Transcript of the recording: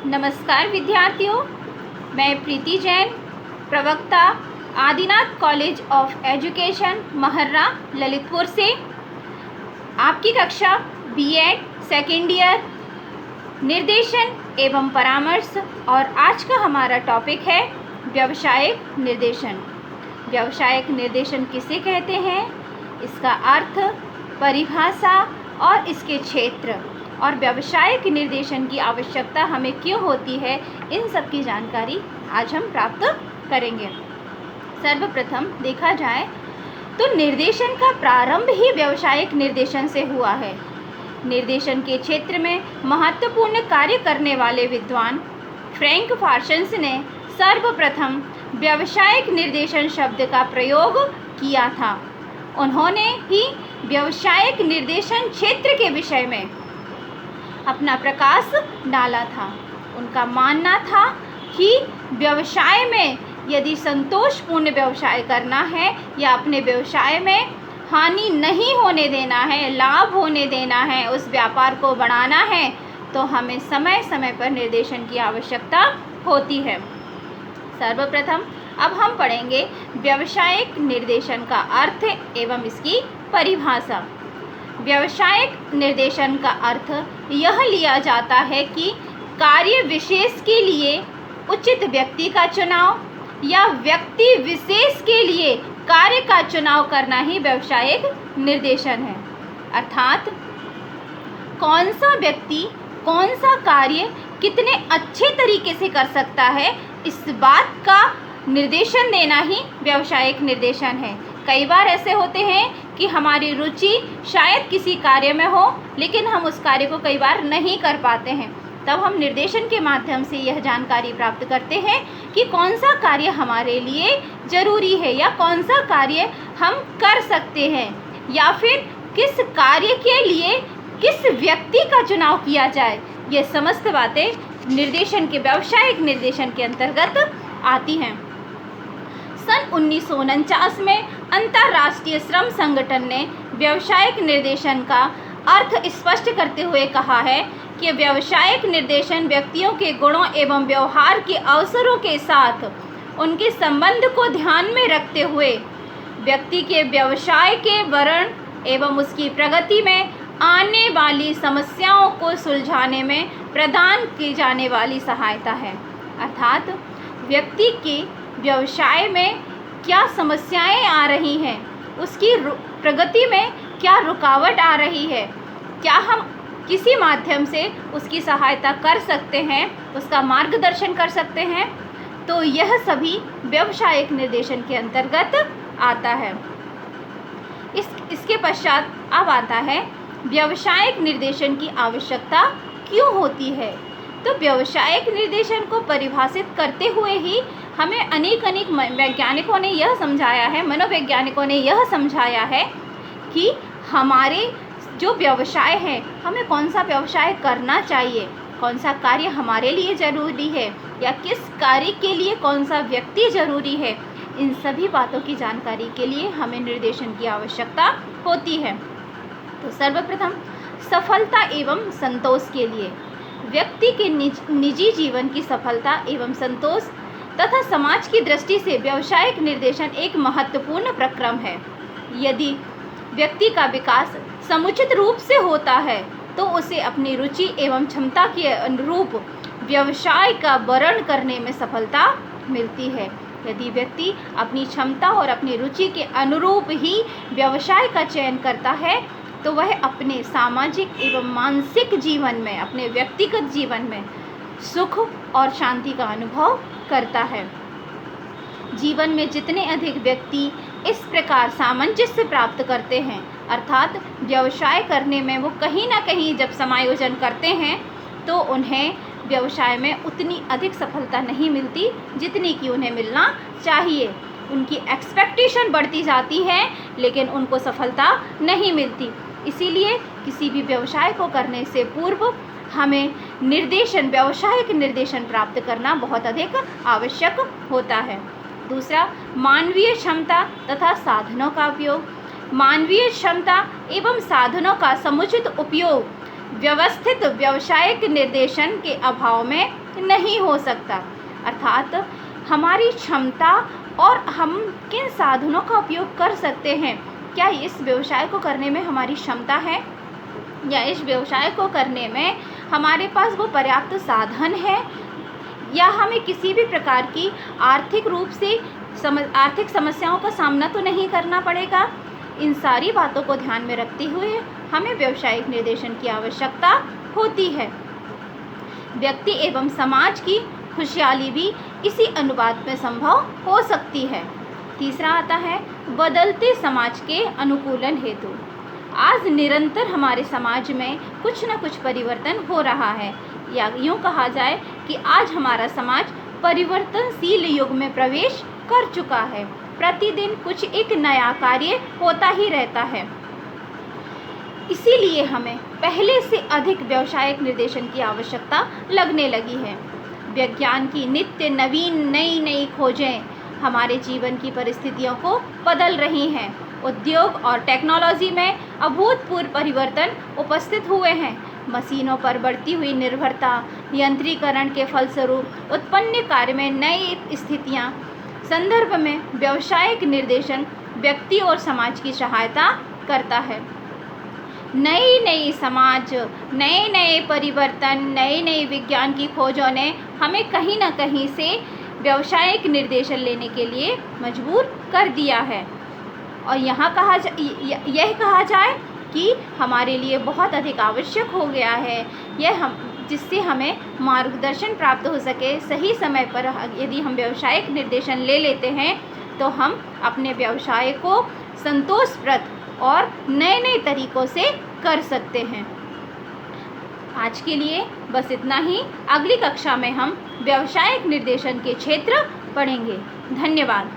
नमस्कार विद्यार्थियों, मैं प्रीति जैन, प्रवक्ता Adinath college of education Maharra Lalitpur से आपकी कक्षा बीएड सेकेंड ईयर निर्देशन एवं परामर्श। और आज का हमारा टॉपिक है व्यावसायिक निर्देशन। व्यावसायिक निर्देशन किसे कहते हैं, इसका अर्थ, परिभाषा और इसके क्षेत्र, और व्यावसायिक निर्देशन की आवश्यकता हमें क्यों होती है, इन सब की जानकारी आज हम प्राप्त करेंगे। सर्वप्रथम देखा जाए तो निर्देशन का प्रारंभ ही व्यावसायिक निर्देशन से हुआ है। निर्देशन के क्षेत्र में महत्वपूर्ण कार्य करने वाले विद्वान फ्रैंक पार्सन्स ने सर्वप्रथम व्यावसायिक निर्देशन शब्द का प्रयोग किया था। उन्होंने ही व्यावसायिक निर्देशन क्षेत्र के विषय में अपना प्रकाश डाला था। उनका मानना था कि व्यवसाय में यदि संतोषपूर्ण व्यवसाय करना है या अपने व्यवसाय में हानि नहीं होने देना है, लाभ होने देना है, उस व्यापार को बढ़ाना है, तो हमें समय समय पर निर्देशन की आवश्यकता होती है। सर्वप्रथम अब हम पढ़ेंगे व्यावसायिक निर्देशन का अर्थ एवं इसकी परिभाषा। व्यावसायिक निर्देशन का अर्थ यह लिया जाता है कि कार्य विशेष के लिए उचित व्यक्ति का चुनाव या व्यक्ति विशेष के लिए कार्य का चुनाव करना ही व्यावसायिक निर्देशन है। अर्थात कौन सा व्यक्ति कौन सा कार्य कितने अच्छे तरीके से कर सकता है, इस बात का निर्देशन देना ही व्यावसायिक निर्देशन है। कई बार ऐसे होते हैं कि हमारी रुचि शायद किसी कार्य में हो, लेकिन हम उस कार्य को कई बार नहीं कर पाते हैं। तब हम निर्देशन के माध्यम से यह जानकारी प्राप्त करते हैं कि कौन सा कार्य हमारे लिए ज़रूरी है या कौन सा कार्य हम कर सकते हैं, या फिर किस कार्य के लिए किस व्यक्ति का चुनाव किया जाए। ये समस्त बातें निर्देशन के व्यावसायिक निर्देशन के अंतर्गत आती हैं। सन 1949 में अंतर्राष्ट्रीय श्रम संगठन ने व्यावसायिक निर्देशन का अर्थ स्पष्ट करते हुए कहा है कि व्यावसायिक निर्देशन व्यक्तियों के गुणों एवं व्यवहार के अवसरों के साथ उनके संबंध को ध्यान में रखते हुए व्यक्ति के व्यवसाय के वर्ण एवं उसकी प्रगति में आने वाली समस्याओं को सुलझाने में प्रदान की जाने वाली सहायता है। अर्थात व्यक्ति के व्यवसाय में क्या समस्याएं आ रही हैं, उसकी प्रगति में क्या रुकावट आ रही है, क्या हम किसी माध्यम से उसकी सहायता कर सकते हैं, उसका मार्गदर्शन कर सकते हैं, तो यह सभी व्यावसायिक निर्देशन के अंतर्गत आता है। इसके पश्चात अब आता है व्यावसायिक निर्देशन की आवश्यकता क्यों होती है। तो व्यावसायिक निर्देशन को परिभाषित करते हुए ही हमें अनेक वैज्ञानिकों ने यह समझाया है, मनोवैज्ञानिकों ने यह समझाया है कि हमारे जो व्यवसाय है, हमें कौन सा व्यवसाय करना चाहिए, कौन सा कार्य हमारे लिए ज़रूरी है या किस कार्य के लिए कौन सा व्यक्ति ज़रूरी है। इन सभी बातों की जानकारी के लिए हमें निर्देशन की आवश्यकता होती है। तो सर्वप्रथम सफलता एवं संतोष के लिए व्यक्ति के निजी जीवन की सफलता एवं संतोष तथा समाज की दृष्टि से व्यावसायिक निर्देशन एक महत्वपूर्ण प्रक्रम है। यदि व्यक्ति का विकास समुचित रूप से होता है तो उसे अपनी रुचि एवं क्षमता के अनुरूप व्यवसाय का वर्ण करने में सफलता मिलती है। यदि व्यक्ति अपनी क्षमता और अपनी रुचि के अनुरूप ही व्यवसाय का चयन करता है तो वह अपने सामाजिक एवं मानसिक जीवन में, अपने व्यक्तिगत जीवन में सुख और शांति का अनुभव करता है। जीवन में जितने अधिक व्यक्ति इस प्रकार सामंजस्य प्राप्त करते हैं, अर्थात व्यवसाय करने में वो कहीं ना कहीं जब समायोजन करते हैं, तो उन्हें व्यवसाय में उतनी अधिक सफलता नहीं मिलती जितनी कि उन्हें मिलना चाहिए। उनकी एक्सपेक्टेशन बढ़ती जाती है लेकिन उनको सफलता नहीं मिलती। इसीलिए किसी भी व्यवसाय को करने से पूर्व हमें व्यावसायिक निर्देशन प्राप्त करना बहुत अधिक आवश्यक होता है। दूसरा, मानवीय क्षमता तथा साधनों का उपयोग। मानवीय क्षमता एवं साधनों का समुचित उपयोग व्यवस्थित व्यावसायिक निर्देशन के अभाव में नहीं हो सकता। अर्थात हमारी क्षमता और हम किन साधनों का उपयोग कर सकते हैं, क्या इस व्यवसाय को करने में हमारी क्षमता है या इस व्यवसाय को करने में हमारे पास वो पर्याप्त साधन है, या हमें किसी भी प्रकार की आर्थिक रूप से आर्थिक समस्याओं का सामना तो नहीं करना पड़ेगा। इन सारी बातों को ध्यान में रखते हुए हमें व्यावसायिक निर्देशन की आवश्यकता होती है। व्यक्ति एवं समाज की खुशहाली भी इसी अनुपात में संभव हो सकती है। तीसरा आता है बदलते समाज के अनुकूलन हेतु। आज निरंतर हमारे समाज में कुछ न कुछ परिवर्तन हो रहा है, या यूँ कहा जाए कि आज हमारा समाज परिवर्तनशील युग में प्रवेश कर चुका है। प्रतिदिन कुछ एक नया कार्य होता ही रहता है। इसीलिए हमें पहले से अधिक व्यावसायिक निर्देशन की आवश्यकता लगने लगी है। विज्ञान की नित्य नवीन नई खोजें हमारे जीवन की परिस्थितियों को बदल रही हैं। उद्योग और टेक्नोलॉजी में अभूतपूर्व परिवर्तन उपस्थित हुए हैं। मशीनों पर बढ़ती हुई निर्भरता, यंत्रीकरण के फलस्वरूप उत्पन्न कार्य में नई स्थितियां संदर्भ में व्यावसायिक निर्देशन व्यक्ति और समाज की सहायता करता है। नई समाज, नए परिवर्तन, नई विज्ञान की खोजों ने हमें कहीं न कहीं से व्यावसायिक निर्देशन लेने के लिए मजबूर कर दिया है। और यह कहा जाए कि हमारे लिए बहुत अधिक आवश्यक हो गया है जिससे हमें मार्गदर्शन प्राप्त हो सके। सही समय पर यदि हम व्यावसायिक निर्देशन ले लेते हैं तो हम अपने व्यवसाय को संतोषप्रद और नए तरीकों से कर सकते हैं। आज के लिए बस इतना ही। अगली कक्षा में हम व्यावसायिक निर्देशन के क्षेत्र पढ़ेंगे। धन्यवाद।